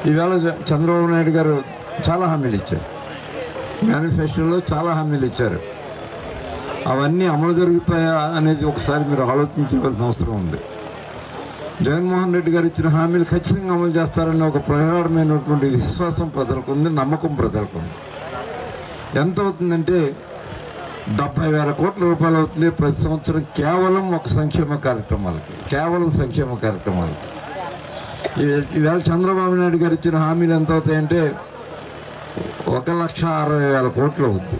ఈవేళ చంద్రబాబు నాయుడు గారు చాలా హామీలు ఇచ్చారు, మేనిఫెస్టోలో చాలా హామీలు ఇచ్చారు. అవన్నీ అమలు జరుగుతాయా అనేది ఒకసారి మీరు ఆలోచించవలసిన అవసరం ఉంది. జగన్మోహన్ రెడ్డి గారు ఇచ్చిన హామీలు ఖచ్చితంగా అమలు చేస్తారనే ఒక ప్రగాఢమైనటువంటి విశ్వాసం ప్రజలకు ఉంది, నమ్మకం ప్రజలకు ఉంది. ఎంత అవుతుందంటే 70,000 కోట్ల రూపాయలు అవుతుంది ప్రతి సంవత్సరం కేవలం ఒక సంక్షేమ కార్యక్రమాలకి, కేవలం సంక్షేమ కార్యక్రమాలకి. ఈవేళ చంద్రబాబు నాయుడు గారు ఇచ్చిన హామీలు ఎంత అవుతాయంటే 1,60,000 కోట్లు అవుద్ది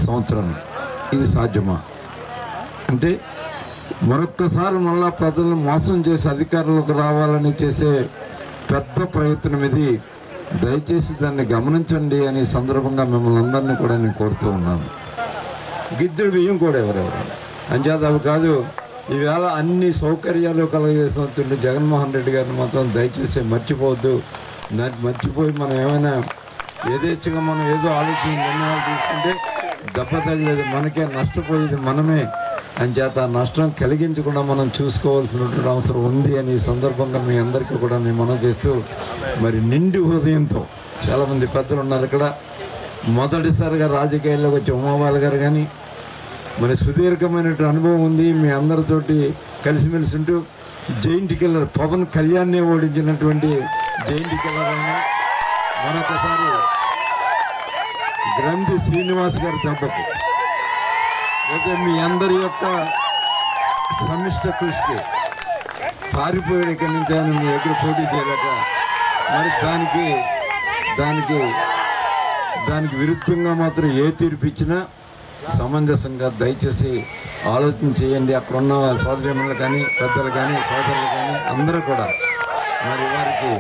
సంవత్సరం. ఇది సాధ్యమా అంటే మరొక్కసారి మళ్ళా ప్రజలను మోసం చేసి అధికారంలోకి రావాలని చేసే పెద్ద ప్రయత్నం ఇది. దయచేసి దాన్ని గమనించండి అని సందర్భంగా మిమ్మల్ని అందరినీ కూడా నేను కోరుతూ ఉన్నాను. గిద్దెడు బియ్యం కూడా ఎవరెవరు అంచేత అవి కాదు. ఈవేళ అన్ని సౌకర్యాలు కలగజేస్తున్నట్టు జగన్మోహన్ రెడ్డి గారిని మాత్రం దయచేసి మర్చిపోవద్దు. దాన్ని మర్చిపోయి మనం ఏమైనా యథేచ్ఛగా మనం ఏదో ఆలోచన నిర్ణయాలు తీసుకుంటే దెబ్బ తగిలేదు, మనకే నష్టపోయేది మనమే. అంచేత నష్టం కలిగించకుండా మనం చూసుకోవాల్సినటువంటి అవసరం ఉంది అని ఈ సందర్భంగా మీ అందరికీ కూడా నేను మనం చేస్తూ, మరి నిండి హృదయంతో చాలామంది పెద్దలు ఉన్నారు ఇక్కడ. మొదటిసారిగా రాజకీయాల్లోకి వచ్చే ఉమాబాల గారు కానీ మరి సుదీర్ఘమైనటువంటి అనుభవం ఉంది. మీ అందరితోటి కలిసిమెలిసి ఉంటూ జైంట్ కిల్లర్ పవన్ కళ్యాణ్ని ఓడించినటువంటి జైంట్ కిల్లర్ అయినా మరొకసారి గ్రంథి శ్రీనివాస్ గారి దెబ్బకు అయితే మీ అందరి యొక్క సమిష్ట కృషికి పారిపోయిన ఇక్కడి నుంచి ఆయన మీ దగ్గర పోటీ చేయలేక మరి దానికి విరుద్ధంగా మాత్రం ఏ తీర్పు ఇచ్చినా సమంజసంగా దయచేసి ఆలోచన చేయండి. అక్కడ ఉన్న సోదరిమణులు కానీ పెద్దలు కానీ సోదరులు కానీ అందరూ కూడా మరి వారికి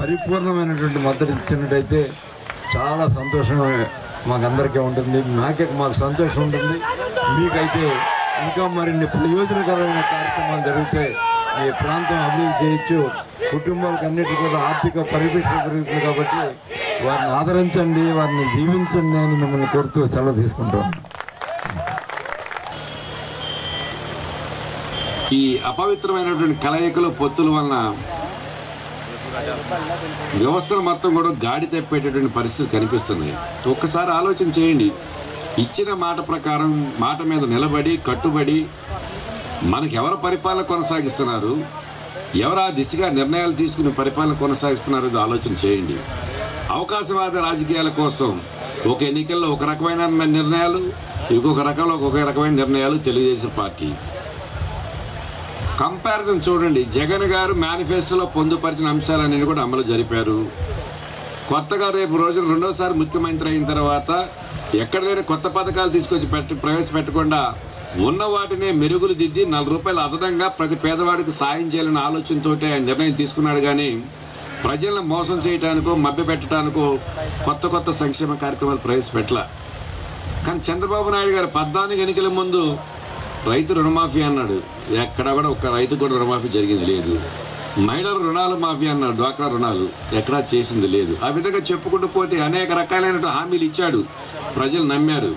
పరిపూర్ణమైనటువంటి మద్దతు ఇచ్చినట్టయితే చాలా సంతోషం మాకందరికీ ఉంటుంది. మాకు సంతోషం ఉంటుంది. మీకైతే ఇంకా మరిన్ని ప్రయోజనకరమైన కార్యక్రమాలు జరిగితే మీ ప్రాంతం అభివృద్ధి చేయొచ్చు. కుటుంబాలకు అన్నిటి కూడా ఆర్థిక పరిపుష్టి పెరుగుతుంది. కాబట్టి వారిని ఆదరించండి, వారిని దీవించండి అని మిమ్మల్ని కోరుతూ సెలవు తీసుకుంటాం. ఈ అపవిత్రమైనటువంటి కలయికలు పొత్తుల వలన వ్యవస్థను మొత్తం కూడా గాడి తప్పేటటువంటి పరిస్థితి కనిపిస్తుంది. ఒక్కసారి ఆలోచన చేయండి. ఇచ్చిన మాట ప్రకారం మాట మీద నిలబడి కట్టుబడి మనకి ఎవరు పరిపాలన కొనసాగిస్తున్నారు, ఎవరు ఆ దిశగా నిర్ణయాలు తీసుకుని పరిపాలన కొనసాగిస్తున్నారు ఇది ఆలోచన చేయండి. అవకాశవాద రాజకీయాల కోసం ఒక ఎన్నికల్లో ఒక రకమైన నిర్ణయాలు, ఇంకొక రకంలో ఒక రకమైన నిర్ణయాలు తెలుగుదేశం పార్టీ. కంపారిజన్ చూడండి. జగన్ గారు మేనిఫెస్టోలో పొందుపరిచిన అంశాలన్నీ కూడా అమలు జరిపారు. కొత్తగా రేపు రోజున రెండోసారి ముఖ్యమంత్రి అయిన తర్వాత ఎక్కడ లేని కొత్త పథకాలు తీసుకొచ్చి ప్రవేశపెట్టకుండా ఉన్న వాటినే మెరుగులు దిద్ది ₹4 అదనంగా ప్రతి పేదవాడికి సాయం చేయాలనే ఆలోచనతో ఆయన నిర్ణయం తీసుకున్నాడు. కానీ ప్రజలను మోసం చేయడానికో మభ్యపెట్టడానికో కొత్త సంక్షేమ కార్యక్రమాలు ప్రవేశపెట్టల. కానీ చంద్రబాబు నాయుడు గారు 14 ఎన్నికల ముందు రైతు రుణమాఫీ అన్నాడు. ఎక్కడ కూడా ఒక్క రైతు కూడా రుణమాఫీ జరిగింది లేదు. మహిళల రుణాలు మాఫీ అన్నాడు, డ్వాక్రా రుణాలు ఎక్కడా చేసింది లేదు. ఆ విధంగా చెప్పుకుంటూ పోతే అనేక రకాలైన హామీలు ఇచ్చాడు. ప్రజలు నమ్మారు,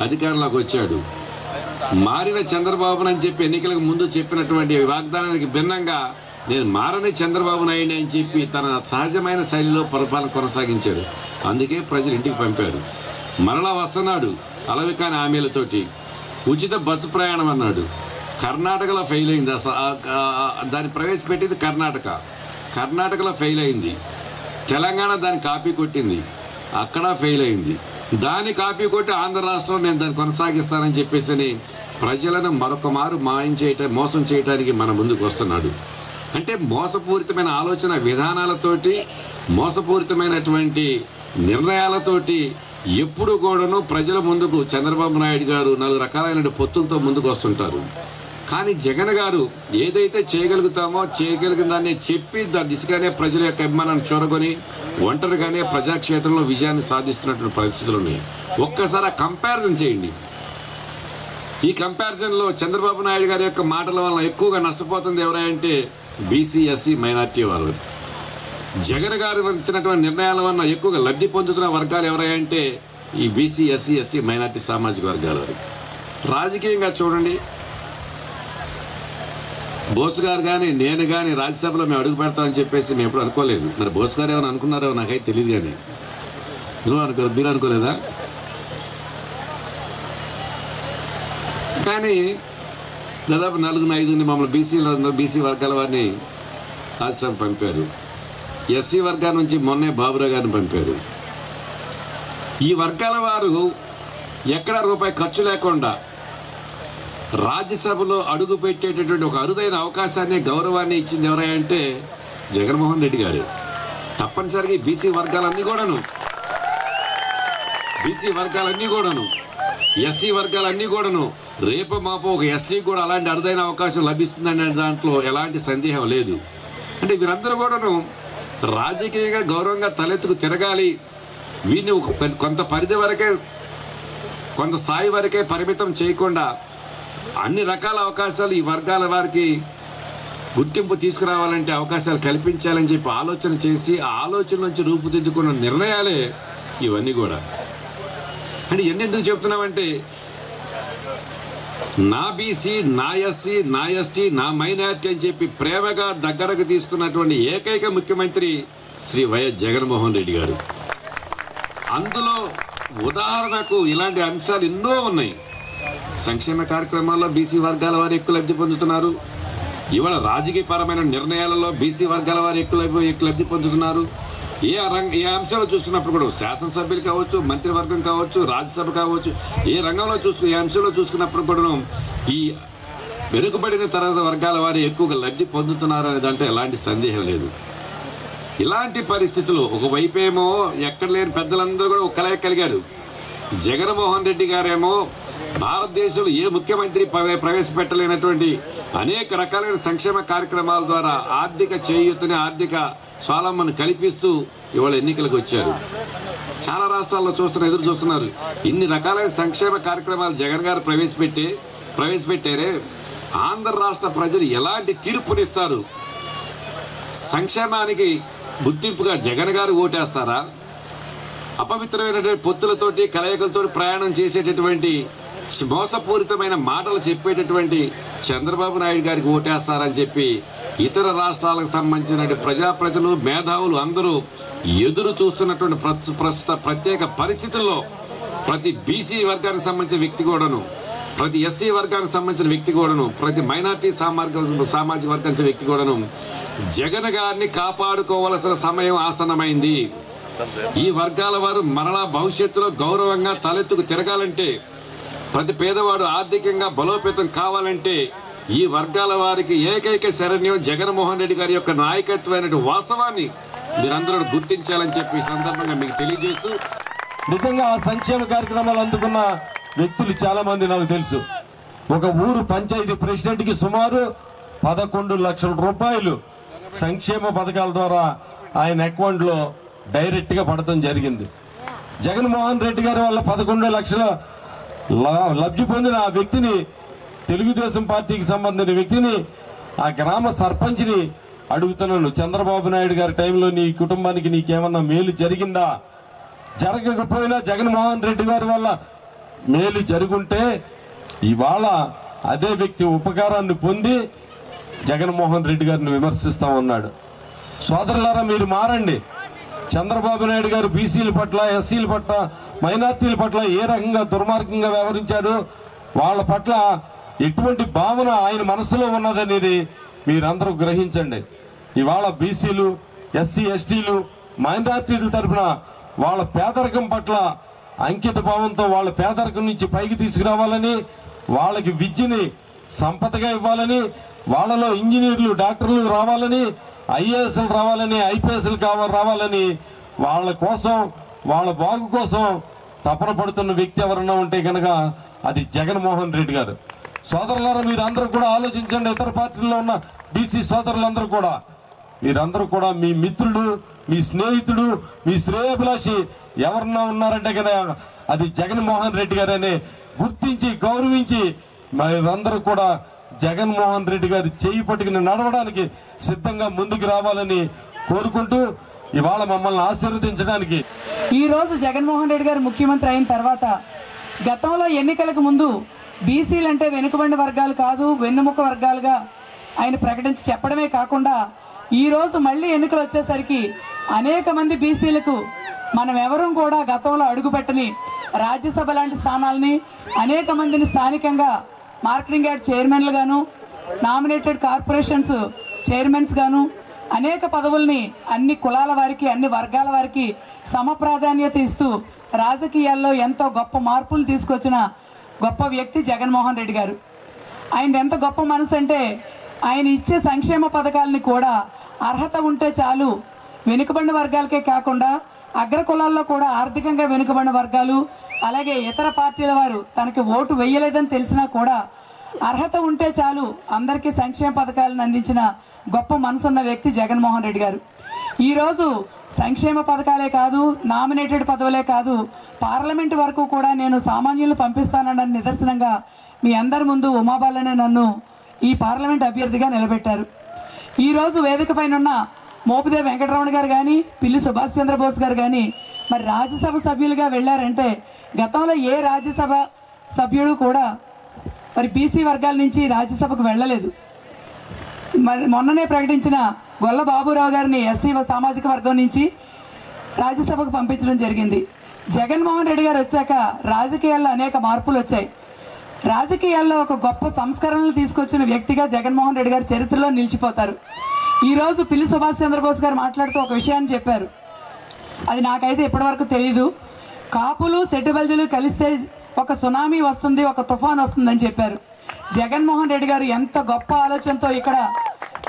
అధికారంలోకి వచ్చాడు. మారిన చంద్రబాబుని అని చెప్పి ఎన్నికలకు ముందు చెప్పినటువంటి వాగ్దానానికి భిన్నంగా నేను మారని చంద్రబాబు నాయుడు అని చెప్పి తన సహజమైన శైలిలో పరిపాలన కొనసాగించాడు. అందుకే ప్రజలు ఇంటికి పంపారు. మరలా వస్తున్నాడు అలవికాని హామీలతోటి. ఉచిత బస్సు ప్రయాణం అన్నాడు. కర్ణాటకలో ఫెయిల్ అయింది. దాన్ని ప్రవేశపెట్టింది కర్ణాటకలో ఫెయిల్ అయింది. తెలంగాణ దాన్ని కాపీ కొట్టింది, అక్కడ ఫెయిల్ అయింది. దాన్ని కాపీ కొట్టి ఆంధ్ర రాష్ట్రంలో నేను దాన్ని కొనసాగిస్తానని చెప్పేసి ప్రజలను మరొక మారు మోసం చేయడానికి మన ముందుకు వస్తున్నాడు. అంటే మోసపూరితమైన ఆలోచన విధానాలతోటి, మోసపూరితమైనటువంటి నిర్ణయాలతోటి ఎప్పుడు కూడాను ప్రజల ముందుకు చంద్రబాబు నాయుడు గారు 4 రకాలైన పొత్తులతో ముందుకు వస్తుంటారు. కానీ జగన్ గారు ఏదైతే చేయగలుగుతామో చేయగలిగిన దాన్ని చెప్పి దాని దిశగానే ప్రజల యొక్క అభిమానాన్ని చూరగొని ఒంటరిగానే ప్రజాక్షేత్రంలో విజయాన్ని సాధిస్తున్నటువంటి పరిస్థితులు ఉన్నాయి. ఒక్కసారి ఆ కంపారిజన్ చేయండి. ఈ కంపారిజన్లో చంద్రబాబు నాయుడు గారి యొక్క మాటల వల్ల ఎక్కువగా నష్టపోతుంది ఎవరంటే బీసీ, ఎస్సీ, మైనార్టీ వాళ్ళు. జగన్ గారు ఇచ్చినటువంటి నిర్ణయాల వల్ల ఎక్కువగా లబ్ధి పొందుతున్న వర్గాలు ఎవరంటే ఈ బీసీ, ఎస్సీ, ఎస్టీ, మైనార్టీ సామాజిక వర్గాలు. రాజకీయంగా చూడండి, బోస్ గారు కానీ నేను కానీ రాజ్యసభలో మేము అడుగు పెడతామని చెప్పేసి మేము ఎప్పుడు అనుకోలేదు. మరి బోస్ గారు ఏమైనా అనుకున్నారో నాకైతే తెలియదు. కానీ మీరు అనుకోలేదా? కానీ దాదాపు 4-5 మమ్మల్ని బీసీ వర్గాల వారిని రాజ్యసభ పంపారు. ఎస్సీ వర్గాల నుంచి మొన్నే బాబురావు గారిని పంపారు. ఈ వర్గాల వారు ఎక్కడ రూపాయి ఖర్చు లేకుండా రాజ్యసభలో అడుగు పెట్టేటటువంటి ఒక అరుదైన అవకాశాన్ని, గౌరవాన్ని ఇచ్చింది ఎవరంటే జగన్మోహన్ రెడ్డి గారు. తప్పనిసరిగా బీసీ వర్గాలన్నీ కూడాను ఎస్సీ వర్గాలన్నీ కూడాను రేపు మాపు ఒక ఎస్సీ కూడా అలాంటి అరుదైన అవకాశం లభిస్తుందనే దాంట్లో ఎలాంటి సందేహం లేదు. అంటే వీరందరూ కూడాను రాజకీయంగా గౌరవంగా తలెత్తుకు తిరగాలి. వీరిని కొంత పరిధి వరకే, కొంత స్థాయి వరకే పరిమితం చేయకుండా అన్ని రకాల అవకాశాలు ఈ వర్గాల వారికి గుర్తింపు తీసుకురావాలంటే అవకాశాలు కల్పించాలని చెప్పి ఆలోచన చేసి ఆ ఆలోచన నుంచి రూపుదిద్దుకున్న నిర్ణయాలే ఇవన్నీ కూడా. అంటే ఎందుకు చెప్తున్నామంటే నా బీసీ, నా ఎస్సీ, నా ఎస్టీ, నా మైనారిటీ అని చెప్పి ప్రేమగా దగ్గరకు తీసుకున్నటువంటి ఏకైక ముఖ్యమంత్రి శ్రీ వైఎస్ జగన్మోహన్ రెడ్డి గారు. అందులో ఉదాహరణకు ఇలాంటి అంశాలు ఎన్నో ఉన్నాయి. సంక్షేమ కార్యక్రమాల్లో బీసీ వర్గాల వారు ఎక్కువ లబ్ధి పొందుతున్నారు. ఇవాళ రాజకీయపరమైన నిర్ణయాలలో బీసీ వర్గాల వారు ఎక్కువ లబ్ధి పొందుతున్నారు. ఏ అంశాలు చూసుకున్నప్పుడు కూడా శాసనసభ్యులు కావచ్చు, మంత్రివర్గం కావచ్చు, రాజ్యసభ కావచ్చు, ఏ రంగంలో ఏ అంశంలో చూసుకున్నప్పుడు కూడా ఈ వెనుకబడిన తరగతి వర్గాల వారు ఎక్కువగా లబ్ధి పొందుతున్నారు అనే దాంట్లో ఎలాంటి సందేహం లేదు. ఇలాంటి పరిస్థితులు ఒకవైపేమో ఎక్కడ లేని పెద్దలందరూ కూడా ఒక్కలే కలిగారు. జగన్మోహన్ రెడ్డి గారేమో భారతదేశంలో ఏ ముఖ్యమంత్రి ప్రవేశపెట్టలేనటువంటి అనేక రకాలైన సంక్షేమ కార్యక్రమాల ద్వారా ఆర్థిక చేయూతని, ఆర్థిక స్వావలంబన కల్పిస్తూ ఇవాళ ఎన్నికలకు వచ్చారు. చాలా రాష్ట్రాల్లో ఎదురు చూస్తున్నారు. ఇన్ని రకాలైన సంక్షేమ కార్యక్రమాలు జగన్ గారు ప్రవేశపెట్టారే, ఆంధ్ర రాష్ట్ర ప్రజలు ఎలాంటి తీర్పునిస్తారు? సంక్షేమానికి గుర్తింపుగా జగన్ గారు ఓటేస్తారా? అపవిత్రమైనటువంటి పొత్తులతోటి, కలయికలతో ప్రయాణం చేసేటటువంటి మోసపూరితమైన మాటలు చెప్పేటటువంటి చంద్రబాబు నాయుడు గారికి ఓటేస్తారని చెప్పి ఇతర రాష్ట్రాలకు సంబంధించిన ప్రజాప్రతినిధులు, మేధావులు అందరూ ఎదురు చూస్తున్నటువంటి ప్రస్తుత ప్రత్యేక పరిస్థితుల్లో ప్రతి బీసీ వర్గానికి సంబంధించిన వ్యక్తి కూడాను, ప్రతి ఎస్సీ వర్గానికి సంబంధించిన వ్యక్తి కూడాను, ప్రతి మైనార్టీ సామాజిక వర్గానికి వ్యక్తి కూడాను జగన్ గారిని కాపాడుకోవాల్సిన సమయం ఆసన్నమైంది. ఈ వర్గాల వారు మరలా భవిష్యత్తులో గౌరవంగా తలెత్తుకు తిరగాలంటే, ప్రతి పేదవాడు ఆర్థికంగా బలోపేతం కావాలంటే ఈ వర్గాల వారికి ఏకైక శరణ్యం జగన్మోహన్ రెడ్డి గారి యొక్క నాయకత్వమైన వాస్తవాన్ని మీరందరూ గుర్తించాలని చెప్పి ఈ సందర్భంగా మీకు తెలియజేస్తూ, నిజంగా ఆ సంక్షేమ కార్యక్రమాలు అందుకున్న వ్యక్తులు చాలా మంది నాకు తెలుసు. ఒక ఊరు పంచాయతీ ప్రెసిడెంట్ కి సుమారు 11 లక్షల రూపాయలు సంక్షేమ పథకాల ద్వారా ఆయన అకౌంట్ లో డైరెక్ట్ గా పడటం జరిగింది. జగన్మోహన్ రెడ్డి గారి వల్ల 11 లక్షల లబ్ధి పొందిన ఆ వ్యక్తిని, తెలుగుదేశం పార్టీకి సంబంధించిన వ్యక్తిని, ఆ గ్రామ సర్పంచ్ని అడుగుతున్నాను, చంద్రబాబు నాయుడు గారి టైంలో నీ కుటుంబానికి నీకేమన్నా మేలు జరిగిందా? జరగకపోయినా జగన్మోహన్ రెడ్డి గారి వల్ల మేలు జరుగుంటే ఇవాళ అదే వ్యక్తి ఉపకారాన్ని పొంది జగన్మోహన్ రెడ్డి గారిని విమర్శిస్తా ఉన్నాడు. సోదరులారా, మీరు మారండి. చంద్రబాబు నాయుడు గారు బీసీల పట్ల, ఎస్సీల పట్ల, మైనార్టీల పట్ల ఏ రకంగా దుర్మార్గంగా వ్యవహరించారు, వాళ్ళ పట్ల ఎటువంటి భావన ఆయన మనసులో ఉన్నదనేది మీరందరూ గ్రహించండి. ఇవాళ బీసీలు, ఎస్సీ, ఎస్టీలు, మైనార్టీల తరఫున వాళ్ళ పేదరికం పట్ల అంకిత భావంతో వాళ్ళ పేదరికం నుంచి పైకి తీసుకురావాలని, వాళ్ళకి విద్యని సంపదగా ఇవ్వాలని, వాళ్ళలో ఇంజనీర్లు, డాక్టర్లు రావాలని, ఐఏఎస్లు రావాలని, ఐపీఎస్లు రావాలని, వాళ్ళ కోసం, వాళ్ళ బాగు కోసం తపన పడుతున్న వ్యక్తి ఎవరన్నా ఉంటే కనుక అది జగన్మోహన్ రెడ్డి గారు. సోదరులారా, మీరందరూ కూడా ఆలోచించండి. ఇతర పార్టీల్లో ఉన్న బీసీ సోదరులందరూ కూడా, మీరందరూ కూడా మీ మిత్రుడు, మీ స్నేహితుడు, మీ శ్రేయోభిలాషి ఎవరన్నా ఉన్నారంటే కనుక అది జగన్మోహన్ రెడ్డి గారని గుర్తించి, గౌరవించి మీరందరూ కూడా జగన్మోహన్ రెడ్డి గారి చేయి పట్టుకుని నడవడానికి సిద్ధంగా ముందుకు రావాలని కోరుకుంటూ ఇవాళ మమ్మల్ని ఆశీర్వదించడానికి, ఈ రోజు జగన్మోహన్ రెడ్డి గారు ముఖ్యమంత్రి అయిన తర్వాత గతంలో ఎన్నికలకు ముందు బీసీలు అంటే వెనుకబడిన వర్గాలు కాదు, వెన్నుముక వర్గాలుగా ఆయన ప్రకటించి చెప్పడమే కాకుండా ఈరోజు మళ్ళీ ఎన్నికలు వచ్చేసరికి అనేక మంది బీసీలకు మనం ఎవరూ కూడా గతంలో అడుగుపెట్టని రాజ్యసభ లాంటి స్థానాలని అనేక మందిని స్థానికంగా మార్కెటింగ్ యార్డ్ చైర్మన్లు గాను నామినేటెడ్ కార్పొరేషన్స్ చైర్మన్స్ గాను అనేక పదవుల్ని అన్ని కులాల వారికి అన్ని వర్గాల వారికి సమప్రాధాన్యత ఇస్తూ రాజకీయాల్లో ఎంతో గొప్ప మార్పులు తీసుకొచ్చిన గొప్ప వ్యక్తి జగన్మోహన్ రెడ్డి గారు. ఆయన ఎంత గొప్ప మనసు అంటే ఆయన ఇచ్చే సంక్షేమ పథకాలని కూడా అర్హత ఉంటే చాలు వెనుకబడిన వర్గాలకే కాకుండా అగ్ర కులాల్లో కూడా ఆర్థికంగా వెనుకబడిన వర్గాలు అలాగే ఇతర పార్టీల వారు తనకి ఓటు వేయలేదని తెలిసినా కూడా అర్హత ఉంటే చాలు అందరికీ సంక్షేమ పథకాలను అందించిన గొప్ప మనసున్న వ్యక్తి జగన్మోహన్ రెడ్డి గారు. ఈరోజు సంక్షేమ పథకాలే కాదు, నామినేటెడ్ పదవులే కాదు, పార్లమెంటు వరకు కూడా నేను సామాన్యులను పంపిస్తానన్న నిదర్శనంగా మీ అందరి ముందు ఉమాబాలనే నన్ను ఈ పార్లమెంట్ అభ్యర్థిగా నిలబెట్టారు. ఈరోజు వేదిక పైన ఉన్న మోపిదేవి వెంకటరమణ గారు కానీ పిల్లి సుభాష్ చంద్రబోస్ గారు కానీ మరి రాజ్యసభ సభ్యులుగా వెళ్ళారంటే గతంలో ఏ రాజ్యసభ సభ్యుడు కూడా మరి బీసీ వర్గాల నుంచి రాజ్యసభకు వెళ్ళలేదు. మరి మొన్ననే ప్రకటించిన గొల్ల బాబురావు గారిని ఎస్సీ సామాజిక వర్గం నుంచి రాజ్యసభకు పంపించడం జరిగింది. జగన్మోహన్ రెడ్డి గారు వచ్చాక రాజకీయాల్లో అనేక మార్పులు వచ్చాయి. రాజకీయాల్లో ఒక గొప్ప సంస్కరణలు తీసుకొచ్చిన వ్యక్తిగా జగన్మోహన్ రెడ్డి గారు చరిత్రలో నిలిచిపోతారు. ఈరోజు పిల్లి సుభాష్ చంద్రబోస్ గారు మాట్లాడుతూ ఒక విషయాన్ని చెప్పారు, అది నాకైతే ఇప్పటివరకు తెలీదు. కాపులు సెట్టుబల్జులు కలిస్తే ఒక సునామీ వస్తుంది, ఒక తుఫాన్ వస్తుందని చెప్పారు. జగన్మోహన్ రెడ్డి గారు ఎంత గొప్ప ఆలోచనతో ఇక్కడ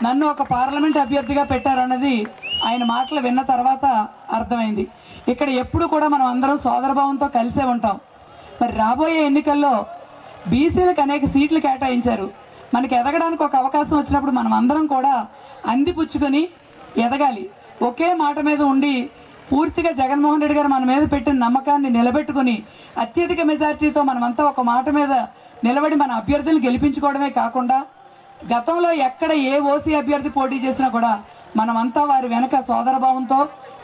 నన్ను ఒక పార్లమెంట్ అభ్యర్థిగా పెట్టారన్నది ఆయన మాటలు విన్న తర్వాత అర్థమైంది. ఇక్కడ ఎప్పుడు కూడా మనం అందరం సోదరభావంతో కలిసే ఉంటాం. మరి రాబోయే ఎన్నికల్లో బీసీలకు అనేక సీట్లు కేటాయించారు. మనకి ఎదగడానికి ఒక అవకాశం వచ్చినప్పుడు మనం అందరం కూడా అందిపుచ్చుకొని ఎదగాలి. ఒకే మాట మీద ఉండి పూర్తిగా జగన్మోహన్ రెడ్డి గారు మన మీద పెట్టిన నమ్మకాన్ని నిలబెట్టుకుని అత్యధిక మెజారిటీతో మనమంతా ఒక మాట మీద నిలబడి మన అభ్యర్థులు గెలిపించుకోవడమే కాకుండా గతంలో ఎక్కడ ఏ ఓసీ అభ్యర్థి పోటీ చేసినా కూడా మనమంతా వారి వెనక సోదరభావంతో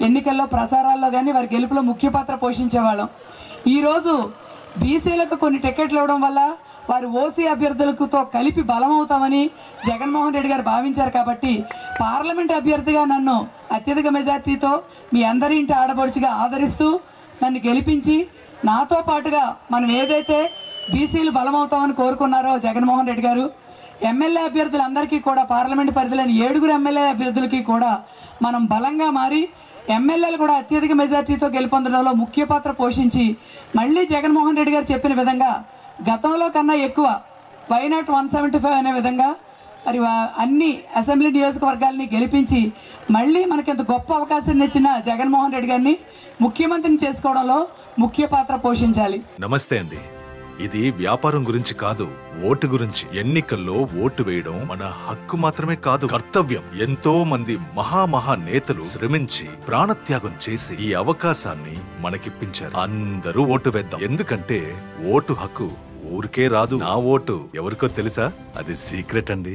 ఎన్నికల్లో ప్రచారాల్లో కానీ వారి గెలుపులో ముఖ్య పాత్ర పోషించేవాళ్ళం. ఈరోజు బీసీలకు కొన్ని టికెట్లు ఇవ్వడం వల్ల వారు ఓసీ అభ్యర్థులతో కలిపి బలం అవుతామని జగన్మోహన్ రెడ్డి గారు భావించారు. కాబట్టి పార్లమెంట్ అభ్యర్థిగా నన్ను అత్యధిక మెజార్టీతో మీ అందరి ఇంటి ఆడపడుచుగా ఆదరిస్తూ నన్ను గెలిపించి నాతో పాటుగా మనం ఏదైతే బీసీలు బలం అవుతామని కోరుకున్నారో జగన్మోహన్ రెడ్డి గారు ఎమ్మెల్యే అభ్యర్థులందరికీ కూడా పార్లమెంట్ పరిధిలోని 7 ఎమ్మెల్యే అభ్యర్థులకి కూడా మనం బలంగా మారి ఎమ్మెల్యేలు కూడా అత్యధిక మెజార్టీతో గెలుపొందడంలో ముఖ్య పాత్ర పోషించి మళ్ళీ జగన్మోహన్ రెడ్డి గారు చెప్పిన విధంగా గతంలో కన్నా ఎక్కువ వైనాట్ 175 అనే విధంగా మరి అన్ని అసెంబ్లీ నియోజకవర్గాల్ని గెలిపించి మళ్ళీ మనకి గొప్ప అవకాశాన్ని ఇచ్చిన జగన్మోహన్ రెడ్డి గారిని ముఖ్యమంత్రిని చేసుకోవడంలో ముఖ్య పాత్ర పోషించాలి. నమస్తే అండి. ఇది వ్యాపారం గురించి కాదు, ఓటు గురించి. ఎన్నికల్లో ఓటు వేయడం మన హక్కు మాత్రమే కాదు, కర్తవ్యం. ఎంతో మంది మహా నేతలు శ్రమించి ప్రాణత్యాగం చేసి ఈ అవకాశాన్ని మనకిప్పించారు. అందరూ ఓటు వేద్దాం. ఎందుకంటే ఓటు హక్కు ఊరికే రాదు. నా ఓటు ఎవరికో తెలుసా? అది సీక్రెట్ అండి.